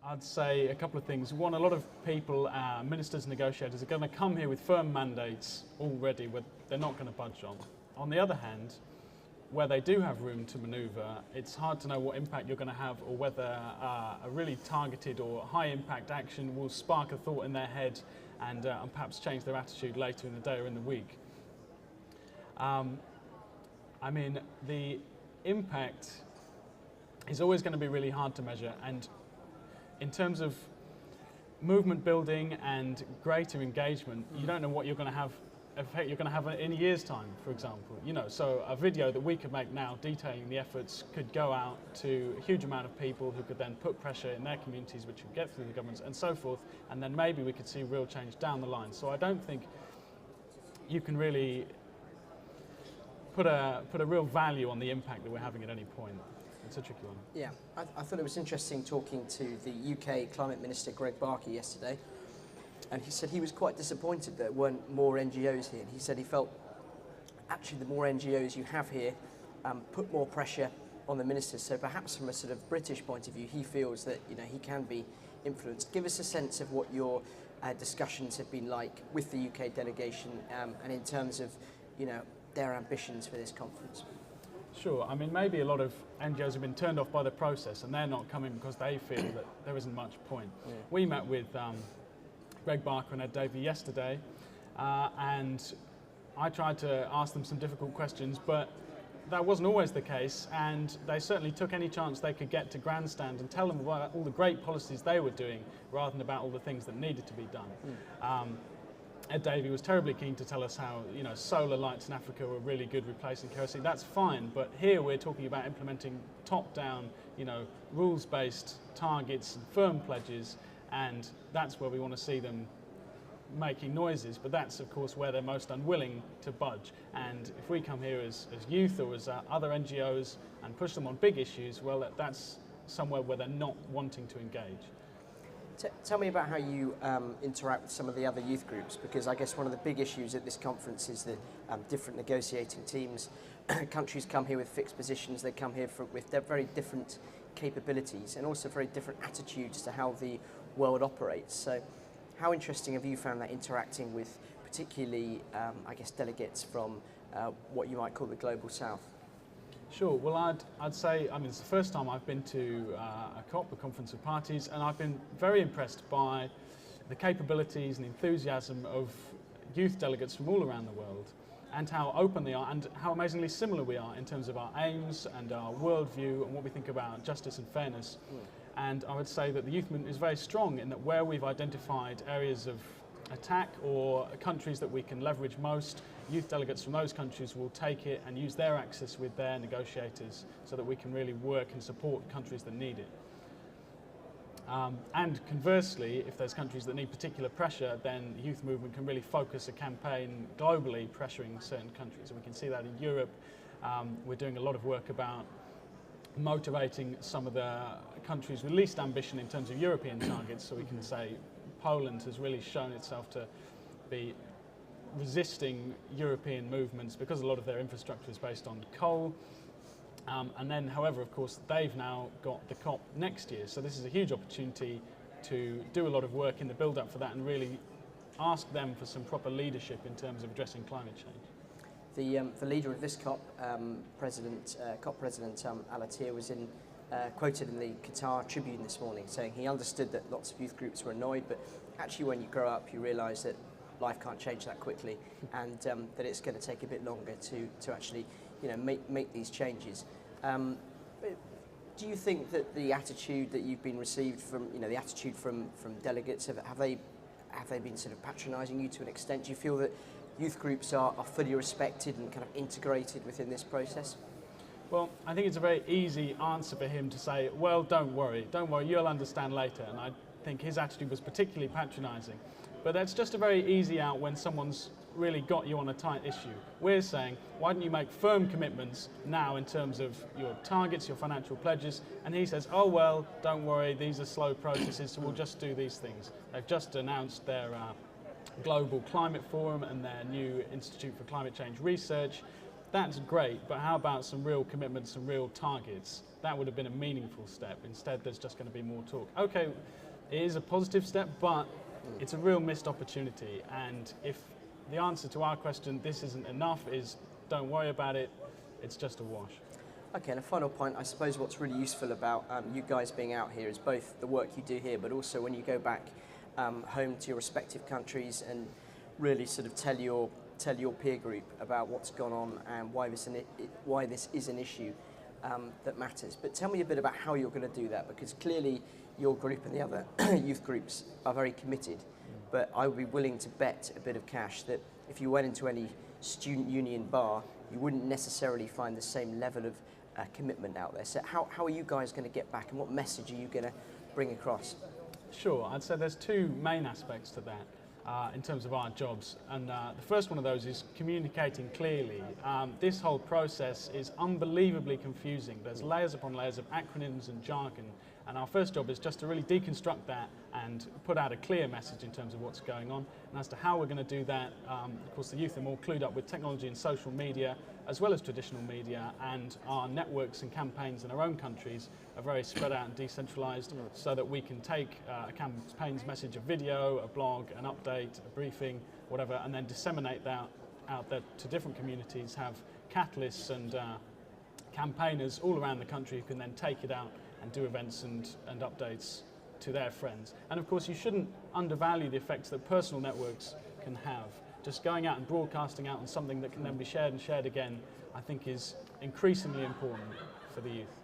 I'd say a couple of things. One, a lot of people, ministers, negotiators, are going to come here with firm mandates already, where they're not going to budge on. On the other hand, where they do have room to manoeuvre, it's hard to know what impact you're going to have, or whether a really targeted or high impact action will spark a thought in their head and perhaps change their attitude later in the day or in the week. I mean, the impact is always going to be really hard to measure, and in terms of movement building and greater engagement, you don't know what you're going to have effect you're going to have in a year's time, for example. You know, so a video that we could make now detailing the efforts could go out to a huge amount of people who could then put pressure in their communities, which would get through the governments and so forth, and then maybe we could see real change down the line. So I don't think you can really put a real value on the impact that we're having at any point. It's a tricky one. Yeah, I thought it was interesting talking to the UK Climate Minister Greg Barker yesterday, and he said he was quite disappointed that there weren't more NGOs here. And he said he felt actually the more NGOs you have here put more pressure on the ministers. So perhaps from a sort of British point of view, he feels that he can be influenced. Give us a sense of what your discussions have been like with the UK delegation and in terms of their ambitions for this conference. Sure. I mean, maybe a lot of NGOs have been turned off by the process and they're not coming because they feel that there isn't much point. Yeah. We met with Greg Barker and Ed Davey yesterday and I tried to ask them some difficult questions, but that wasn't always the case, and they certainly took any chance they could get to grandstand and tell them about all the great policies they were doing rather than about all the things that needed to be done. Ed Davey was terribly keen to tell us how solar lights in Africa were really good replacing kerosene. That's fine, but here we're talking about implementing top-down, rules-based targets and firm pledges, and that's where we want to see them making noises. But that's, of course, where they're most unwilling to budge. And if we come here as youth or as other NGOs and push them on big issues, well, that's somewhere where they're not wanting to engage. Tell me about how you interact with some of the other youth groups, because I guess one of the big issues at this conference is that different negotiating teams, countries come here with fixed positions, they come here with very different capabilities and also very different attitudes to how the world operates. So how interesting have you found that interacting with particularly, I guess, delegates from what you might call the Global South? Sure. Well, I'd say, it's the first time I've been to a COP, a Conference of Parties, and I've been very impressed by the capabilities and enthusiasm of youth delegates from all around the world, and how open they are and how amazingly similar we are in terms of our aims and our worldview and what we think about justice and fairness. And I would say that the youth movement is very strong in that where we've identified areas of attack or countries that we can leverage most, youth delegates from those countries will take it and use their access with their negotiators so that we can really work and support countries that need it. And conversely, if there's countries that need particular pressure, then the youth movement can really focus a campaign globally pressuring certain countries. And we can see that in Europe. We're doing a lot of work about motivating some of the countries with least ambition in terms of European targets. So we can say Poland has really shown itself to be resisting European movements because a lot of their infrastructure is based on coal. And then, however, of course, they've now got the COP next year. So this is a huge opportunity to do a lot of work in the build-up for that and really ask them for some proper leadership in terms of addressing climate change. The leader of this COP, COP President Al-Attiyah, was quoted in the Qatar Tribune this morning saying he understood that lots of youth groups were annoyed, but actually when you grow up you realise that life can't change that quickly, and that it's going to take a bit longer to actually make these changes. Do you think that the attitude that you've been received from the attitude from delegates, have they been sort of patronising you to an extent? Do you feel that youth groups are fully respected and kind of integrated within this process? Well, I think it's a very easy answer for him to say, well, don't worry, you'll understand later. And I think his attitude was particularly patronising. But that's just a very easy out when someone's really got you on a tight issue. We're saying, why don't you make firm commitments now in terms of your targets, your financial pledges? And he says, oh, well, don't worry, these are slow processes, so we'll just do these things. They've just announced their Global Climate Forum and their new Institute for Climate Change Research. that's great, but how about some real commitments, some real targets? That would have been a meaningful step. Instead, there's just going to be more talk. Okay, it is a positive step, but it's a real missed opportunity. And if the answer to our question, this isn't enough, is don't worry about it, it's just a wash. Okay, and a final point, I suppose what's really useful about you guys being out here is both the work you do here, but also when you go back home to your respective countries and really sort of tell your peer group about what's gone on and why this is an issue that matters. But tell me a bit about how you're going to do that, because clearly your group and the other youth groups are very committed, but I would be willing to bet a bit of cash that if you went into any student union bar, you wouldn't necessarily find the same level of commitment out there. So how are you guys going to get back, and what message are you going to bring across? Sure, I'd say there's two main aspects to that in terms of our jobs. And the first one of those is communicating clearly. This whole process is unbelievably confusing. There's layers upon layers of acronyms and jargon. And our first job is just to really deconstruct that and put out a clear message in terms of what's going on. And as to how we're going to do that, of course the youth are more clued up with technology and social media, as well as traditional media, and our networks and campaigns in our own countries are very spread out and decentralized, so that we can take a campaign's message, a video, a blog, an update, a briefing, whatever, and then disseminate that out there to different communities, have catalysts and campaigners all around the country who can then take it out and do events and updates to their friends. And of course you shouldn't undervalue the effects that personal networks can have. Just going out and broadcasting out on something that can then be shared and shared again, I think is increasingly important for the youth.